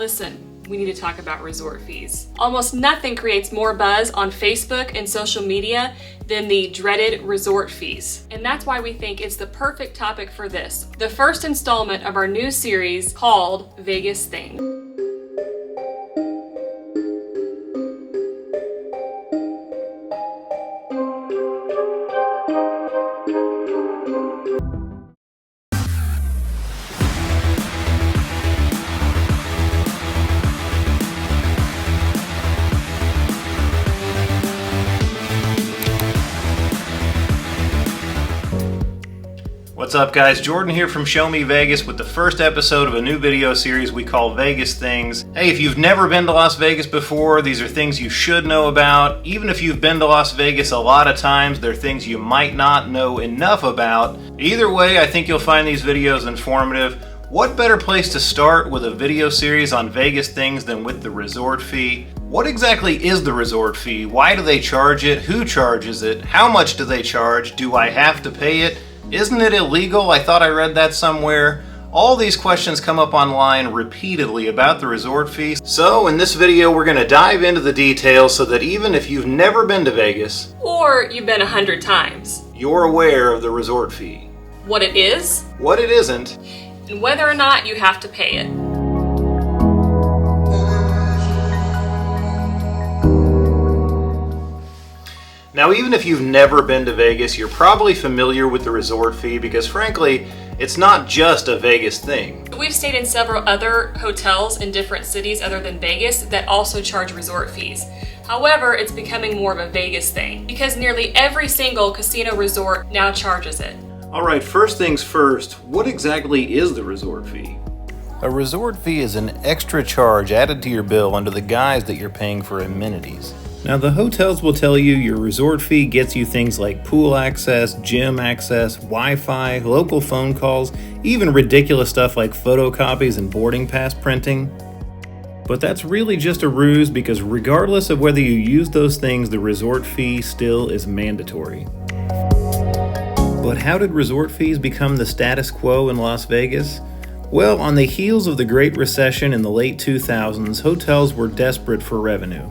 Listen, we need to talk about resort fees. Almost nothing creates more buzz on Facebook and social media than the dreaded resort fees. And that's why we think it's the perfect topic for this, the first installment of our new series called Vegas Things. What's up, guys? Jordan here from Show Me Vegas with the first episode of a new video series we call Vegas Things. Hey, if you've never been to Las Vegas before, these are things you should know about. Even if you've been to Las Vegas a lot of times, they're things you might not know enough about. Either way, I think you'll find these videos informative. What better place to start with a video series on Vegas things than with the resort fee? What exactly is the resort fee? Why do they charge it? Who charges it? How much do they charge? Do I have to pay it? Isn't it illegal? I thought I read that somewhere. All these questions come up online repeatedly about the resort fee. So in this video, we're going to dive into the details so that even if you've never been to Vegas, Or you've been 100 times, you're aware of the resort fee. what it is, What it isn't, and whether or not you have to pay it. Now, even if you've never been to Vegas, you're probably familiar with the resort fee because, frankly, it's not just a Vegas thing. We've stayed in several other hotels in different cities other than Vegas that also charge resort fees. However, it's becoming more of a Vegas thing because nearly every single casino resort now charges it. All right, first things first, what exactly is the resort fee? A resort fee is an extra charge added to your bill under the guise that you're paying for amenities. Now, the hotels will tell you your resort fee gets you things like pool access, gym access, Wi-Fi, local phone calls, even ridiculous stuff like photocopies and boarding pass printing. But that's really just a ruse because regardless of whether you use those things, the resort fee still is mandatory. But how did resort fees become the status quo in Las Vegas? Well, on the heels of the Great Recession in the late 2000s, hotels were desperate for revenue.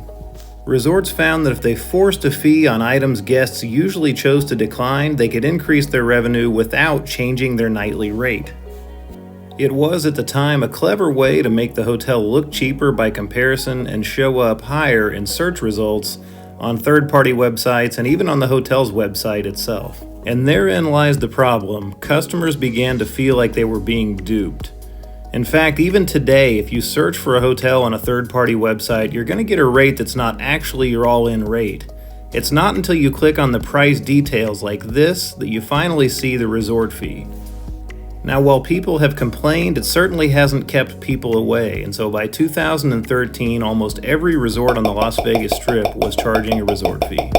Resorts found that if they forced a fee on items guests usually chose to decline, they could increase their revenue without changing their nightly rate. It was at the time a clever way to make the hotel look cheaper by comparison and show up higher in search results on third-party websites and even on the hotel's website itself. And therein lies the problem. Customers began to feel like they were being duped. In fact, even today, if you search for a hotel on a third-party website, you're going to get a rate that's not actually your all-in rate. It's not until you click on the price details like this that you finally see the resort fee. Now, while people have complained, it certainly hasn't kept people away, and so by 2013, almost every resort on the Las Vegas Strip was charging a resort fee.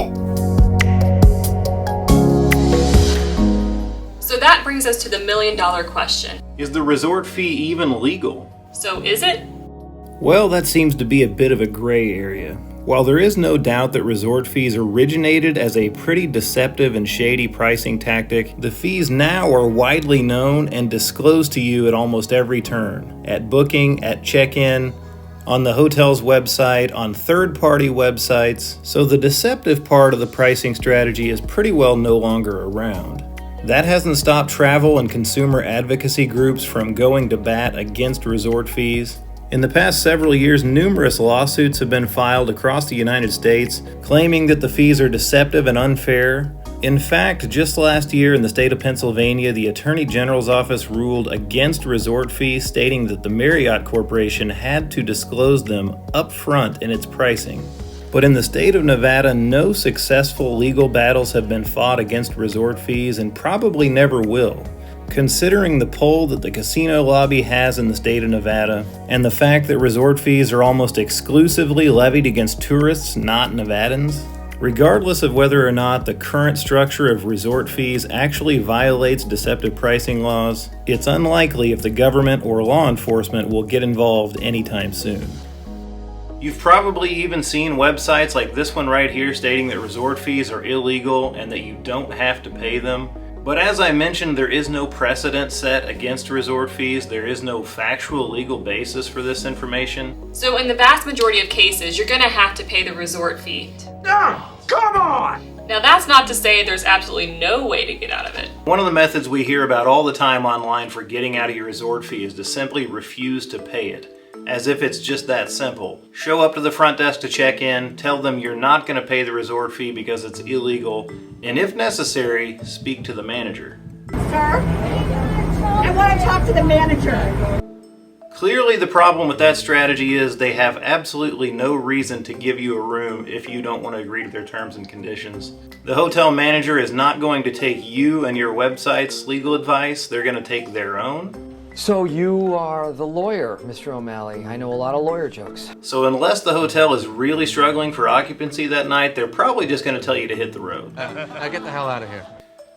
So that brings us to the million-dollar question. Is the resort fee even legal? So is it? Well, that seems to be a bit of a gray area. While there is no doubt that resort fees originated as a pretty deceptive and shady pricing tactic, the fees now are widely known and disclosed to you at almost every turn. At booking, at check-in, on the hotel's website, on third-party websites. So the deceptive part of the pricing strategy is pretty well no longer around. That hasn't stopped travel and consumer advocacy groups from going to bat against resort fees. In the past several years, numerous lawsuits have been filed across the United States claiming that the fees are deceptive and unfair. In fact, just last year in the state of Pennsylvania, the Attorney General's office ruled against resort fees, stating that the Marriott Corporation had to disclose them up front in its pricing. But in the state of Nevada, no successful legal battles have been fought against resort fees and probably never will. Considering the pull that the casino lobby has in the state of Nevada, and the fact that resort fees are almost exclusively levied against tourists, not Nevadans, regardless of whether or not the current structure of resort fees actually violates deceptive pricing laws, it's unlikely if the government or law enforcement will get involved anytime soon. You've probably even seen websites like this one right here stating that resort fees are illegal and that you don't have to pay them. But as I mentioned, there is no precedent set against resort fees. There is no factual legal basis for this information. So in the vast majority of cases, you're gonna have to pay the resort fee. Oh, come on! Now that's not to say there's absolutely no way to get out of it. One of the methods we hear about all the time online for getting out of your resort fee is to simply refuse to pay it, as if it's just that simple. Show up to the front desk to check in, tell them you're not going to pay the resort fee because it's illegal, and if necessary, speak to the manager. Sir, I want to talk to the manager. Clearly the problem with that strategy is they have absolutely no reason to give you a room if you don't want to agree to their terms and conditions. The hotel manager is not going to take you and your website's legal advice, they're going to take their own. So you are the lawyer, Mr. O'Malley. I know a lot of lawyer jokes. So unless the hotel is really struggling for occupancy that night, they're probably just going to tell you to hit the road. Now get the hell out of here.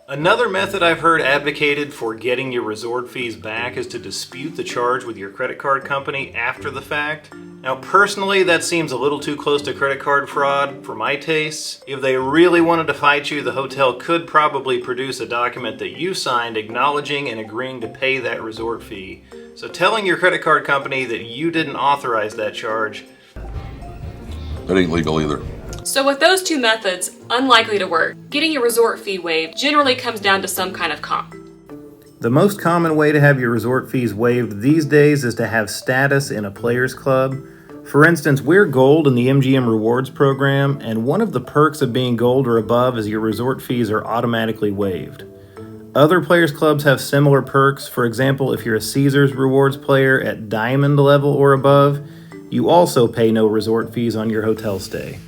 Another method I've heard advocated for getting your resort fees back is to dispute the charge with your credit card company after the fact. Now personally, that seems a little too close to credit card fraud for my tastes. If they really wanted to fight you, the hotel could probably produce a document that you signed acknowledging and agreeing to pay that resort fee. So telling your credit card company that you didn't authorize that charge, that ain't legal either. So with those two methods unlikely to work, getting your resort fee waived generally comes down to some kind of comp. the most common way to have your resort fees waived these days is to have status in a players club. For instance, we're gold in the MGM Rewards program, and one of the perks of being gold or above is your resort fees are automatically waived. Other players clubs have similar perks. For example, if you're a Caesars Rewards player at diamond level or above, you also pay no resort fees on your hotel stay.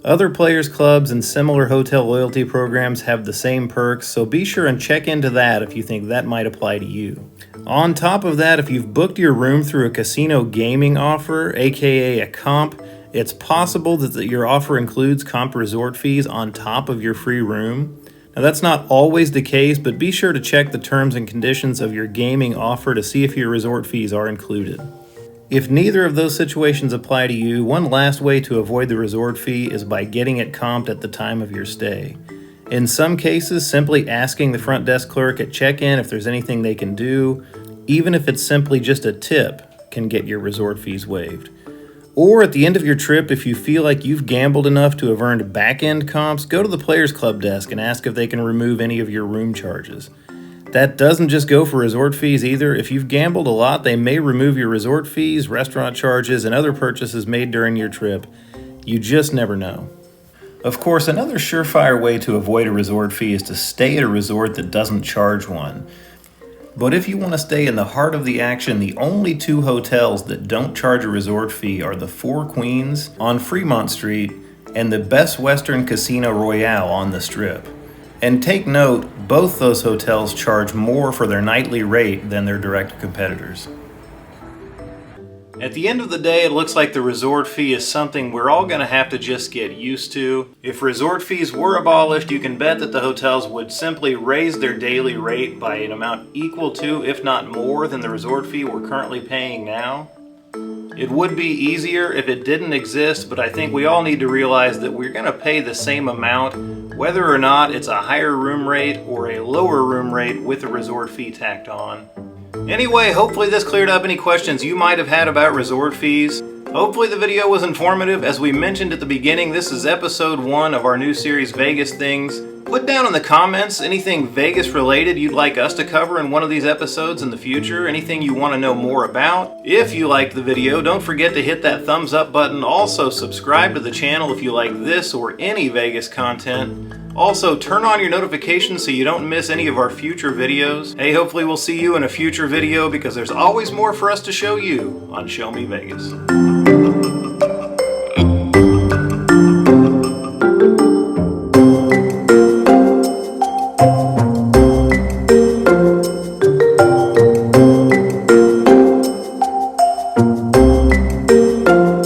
Other players clubs and similar hotel loyalty programs have the same perks, so be sure and check into that if you think that might apply to you. On top of that, if you've booked your room through a casino gaming offer, aka a comp, it's possible that your offer includes comp resort fees on top of your free room. Now that's not always the case, but be sure to check the terms and conditions of your gaming offer to see if your resort fees are included. If neither of those situations apply to you, one last way to avoid the resort fee is by getting it comped at the time of your stay. In some cases, simply asking the front desk clerk at check-in if there's anything they can do, even if it's simply just a tip, can get your resort fees waived. Or at the end of your trip, if you feel like you've gambled enough to have earned back-end comps, go to the Players Club desk and ask if they can remove any of your room charges. That doesn't just go for resort fees either. If you've gambled a lot, they may remove your resort fees, restaurant charges, and other purchases made during your trip. You just never know. Of course, another surefire way to avoid a resort fee is to stay at a resort that doesn't charge one. But if you want to stay in the heart of the action, the only two hotels that don't charge a resort fee are the Four Queens on Fremont Street and the Best Western Casino Royale on the Strip. And take note, both those hotels charge more for their nightly rate than their direct competitors. At the end of the day, it looks like the resort fee is something we're all going to have to just get used to. If resort fees were abolished, you can bet that the hotels would simply raise their daily rate by an amount equal to, if not more, than the resort fee we're currently paying now. It would be easier if it didn't exist, but I think we all need to realize that we're going to pay the same amount, whether or not it's a higher room rate or a lower room rate with a resort fee tacked on. Anyway, hopefully this cleared up any questions you might have had about resort fees. Hopefully the video was informative. As we mentioned at the beginning, this is episode 1 of our new series, Vegas Things. Put down in the comments anything Vegas related you'd like us to cover in one of these episodes in the future, anything you want to know more about. If you liked the video, don't forget to hit that thumbs up button. Also subscribe to the channel if you like this or any Vegas content. Also, turn on your notifications so you don't miss any of our future videos. Hey, hopefully we'll see you in a future video because there's always more for us to show you on Show Me Vegas.